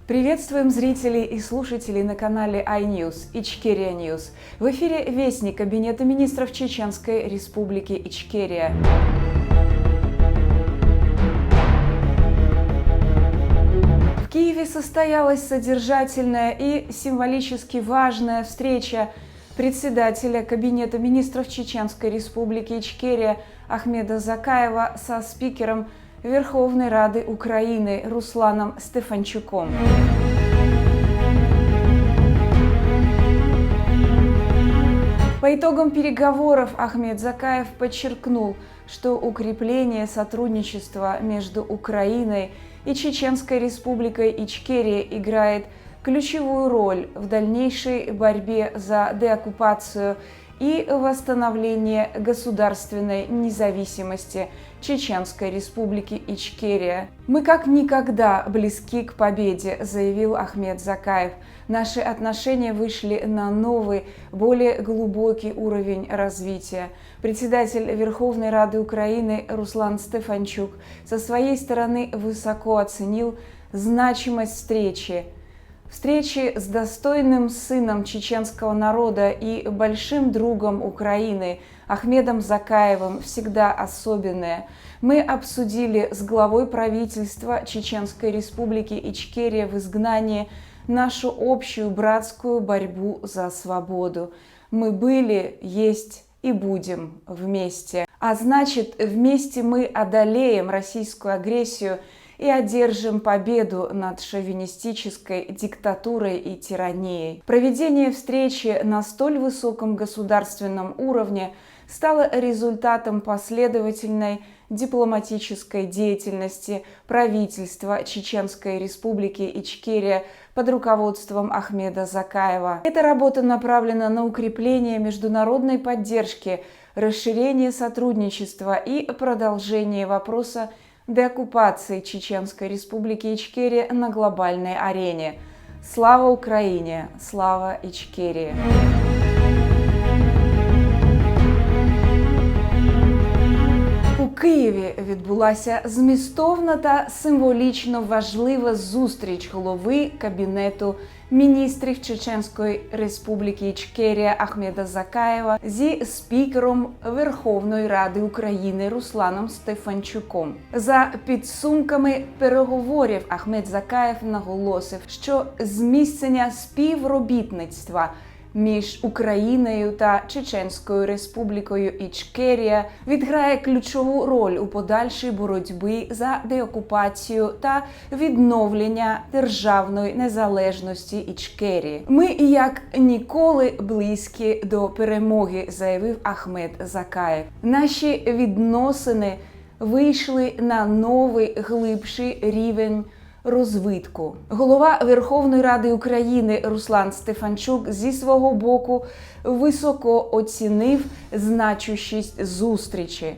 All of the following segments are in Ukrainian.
Приветствуем зрителей и слушателей на канале iNews, Ичкерия News. В эфире Вестник Кабинета министров Чеченской Республики Ичкерия. В Киеве состоялась содержательная и символически важная встреча председателя Кабинета министров Чеченской Республики Ичкерия Ахмеда Закаева со спикером Верховной Рады Украины Русланом Стефанчуком. По итогам переговоров Ахмед Закаев подчеркнул, что укрепление сотрудничества между Украиной и Чеченской Республикой Ичкерия играет ключевую роль в дальнейшей борьбе за деоккупацию и восстановление государственной независимости Чеченской Республики Ичкерия. «Мы как никогда близки к победе», – заявил Ахмед Закаев. «Наши отношения вышли на новый, более глубокий уровень развития». Председатель Верховной Рады Украины Руслан Стефанчук со своей стороны высоко оценил значимость встречи с достойным сыном чеченского народа и большим другом Украины Ахмедом Закаевым всегда особенное. Мы обсудили с главой правительства Чеченской Республики Ичкерия в изгнании нашу общую братскую борьбу за свободу. Мы были, есть и будем вместе. А значит, вместе мы одолеем российскую агрессию и одержим победу над шовинистической диктатурой и тиранией. Проведение встречи на столь высоком государственном уровне стало результатом последовательной дипломатической деятельности правительства Чеченской Республики Ичкерия под руководством Ахмеда Закаева. Эта работа направлена на укрепление международной поддержки, расширение сотрудничества и продолжение вопроса деоккупации Чеченской Республики Ичкерия на глобальной арене. Слава Украине! Слава Ичкерии! У Києві відбулася змістовна та символічно важлива зустріч голови Кабінету міністрів Чеченської Республіки Ичкерия Ахмеда Закаєва зі спікером Верховної Ради України Русланом Стефанчуком. За підсумками переговорів Ахмед Закаєв наголосив, що зміцнення співробітництва між Україною та Чеченською Республікою Ичкерія відграє ключову роль у подальшій боротьбі за деокупацію та відновлення державної незалежності Ичкерії. Ми як ніколи близькі до перемоги, заявив Ахмед Закаєв. Наші відносини вийшли на новий глибший рівень розвитку. Голова Верховної Ради України Руслан Стефанчук зі свого боку високо оцінив значущість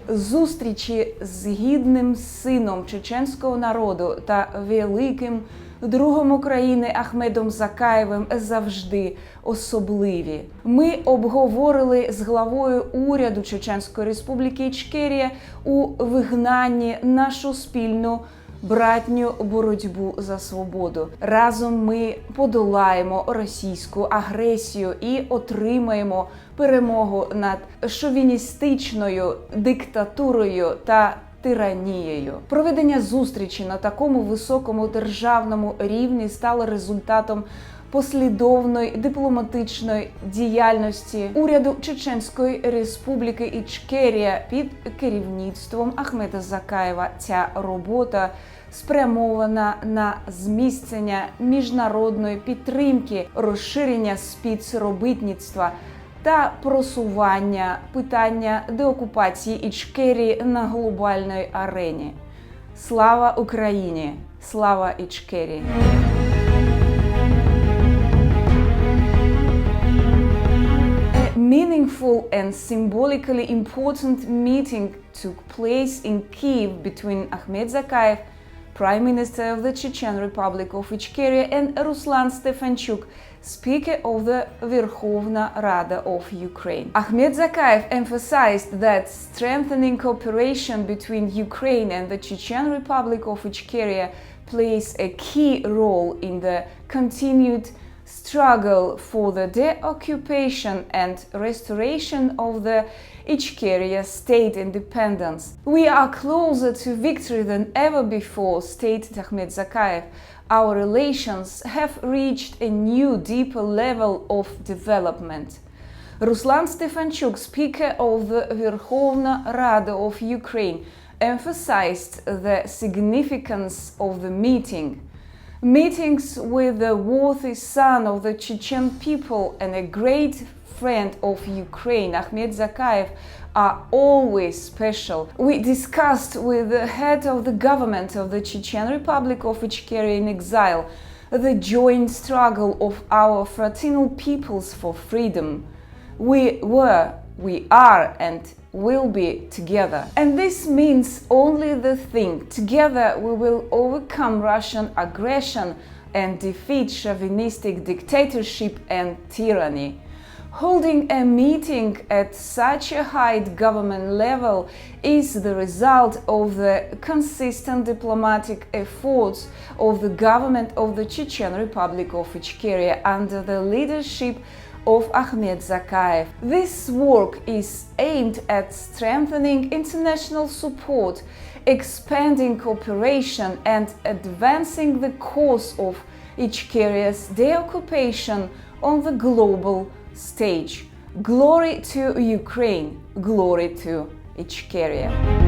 зустрічі з гідним сином чеченського народу та великим другом України Ахмедом Закаєвим завжди особливі. Ми обговорили з главою уряду Чеченської Республіки Ичкерія у вигнанні нашу спільну братню боротьбу за свободу. Разом ми подолаємо російську агресію і отримаємо перемогу над шовіністичною диктатурою та тиранією. Проведення зустрічі на такому високому державному рівні стало результатом послідовної дипломатичної діяльності уряду Чеченської Республіки Ичкерія під керівництвом Ахмеда Закаєва. Ця робота спрямована на зміцнення міжнародної підтримки, розширення співробітництва та просування питання деокупації Ичкерії на глобальній арені. Слава Україні! Слава Ичкерії! Meaningful and symbolically important meeting took place in Kyiv between Ahmed Zakayev, Prime Minister of the Chechen Republic of Ichkeria, and Ruslan Stefanchuk, Speaker of the Verkhovna Rada of Ukraine. Ahmed Zakayev emphasized that strengthening cooperation between Ukraine and the Chechen Republic of Ichkeria plays a key role in the continued struggle for the deoccupation and restoration of the Ichkeria state independence. We are closer to victory than ever before, stated Ahmed Zakayev. Our relations have reached a new, deeper level of development. Ruslan Stefanchuk, Speaker of the Verkhovna Rada of Ukraine, emphasized the significance of the meeting. Meetings with the worthy son of the Chechen people and a great friend of Ukraine, Ahmed Zakayev, are always special. We discussed with the head of the government of the Chechen Republic of Ichkeria in exile the joint struggle of our fraternal peoples for freedom. We were, we are, and will be together. And this means only the thing. Together we will overcome Russian aggression and defeat chauvinistic dictatorship and tyranny. Holding a meeting at such a high government level is the result of the consistent diplomatic efforts of the government of the Chechen Republic of Ichkeria under the leadership of Ahmed Zakayev. This work is aimed at strengthening international support, expanding cooperation, and advancing the cause of Ichkeria's deoccupation on the global stage. Glory to Ukraine, glory to Ichkeria.